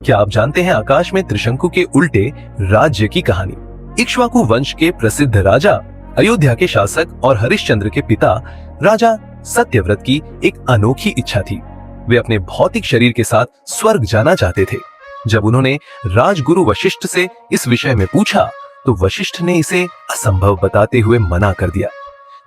क्या आप जानते हैं आकाश में त्रिशंकु के उल्टे राज्य की कहानी? इक्ष्वाकु वंश के प्रसिद्ध राजा, अयोध्या के शासक और हरिश्चंद्र के पिता राजा सत्यव्रत की एक अनोखी इच्छा थी। वे अपने भौतिक शरीर के साथ स्वर्ग जाना चाहते थे। जब उन्होंने राजगुरु वशिष्ठ से इस विषय में पूछा तो वशिष्ठ ने इसे असंभव बताते हुए मना कर दिया।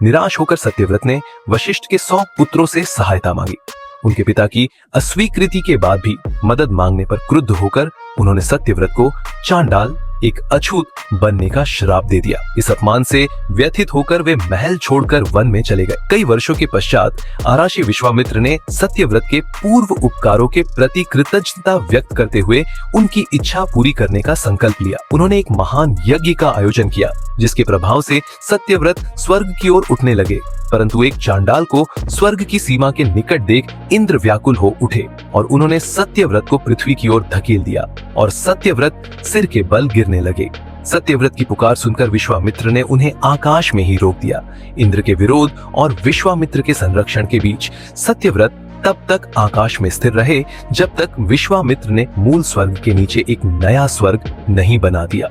निराश होकर सत्यव्रत ने वशिष्ठ के 100 पुत्रों से सहायता मांगी। उनके पिता की अस्वीकृति के बाद भी मदद मांगने पर क्रुद्ध होकर उन्होंने सत्यव्रत को चांडाल, एक अछूत बनने का श्राप दे दिया। इस अपमान से व्यथित होकर वे महल छोड़कर वन में चले गए। कई वर्षों के पश्चात आराशी विश्वामित्र ने सत्यव्रत के पूर्व उपकारों के प्रति कृतज्ञता व्यक्त करते हुए उनकी इच्छा पूरी करने का संकल्प लिया। उन्होंने एक महान यज्ञ का आयोजन किया, जिसके प्रभाव से सत्यव्रत स्वर्ग की ओर उठने लगे। परंतु एक चांडाल को स्वर्ग की सीमा के निकट देख इंद्र व्याकुल हो उठे और उन्होंने सत्यव्रत को पृथ्वी की ओर धकेल दिया और सत्यव्रत सिर के बल गिरने लगे। सत्यव्रत की पुकार सुनकर विश्वामित्र ने उन्हें आकाश में ही रोक दिया। इंद्र के विरोध और विश्वामित्र के संरक्षण के बीच सत्यव्रत तब तक आकाश में स्थिर रहे जब तक विश्वामित्र ने मूल स्वर्ग के नीचे एक नया स्वर्ग नहीं बना दिया।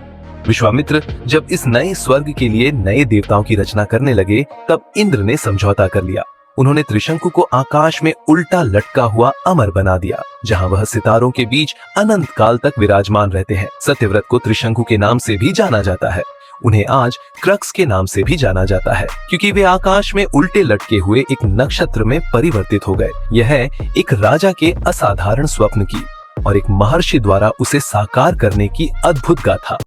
विश्वामित्र जब इस नए स्वर्ग के लिए नए देवताओं की रचना करने लगे, तब इंद्र ने समझौता कर लिया। उन्होंने त्रिशंकु को आकाश में उल्टा लटका हुआ अमर बना दिया, जहां वह सितारों के बीच अनंत काल तक विराजमान रहते हैं। सत्यव्रत को त्रिशंकु के नाम से भी जाना जाता है। उन्हें आज क्रक्स के नाम से भी जाना जाता है, क्योंकि वे आकाश में उल्टे लटके हुए एक नक्षत्र में परिवर्तित हो गए। यह एक राजा के असाधारण स्वप्न की और एक महर्षि द्वारा उसे साकार करने की अद्भुत गाथा।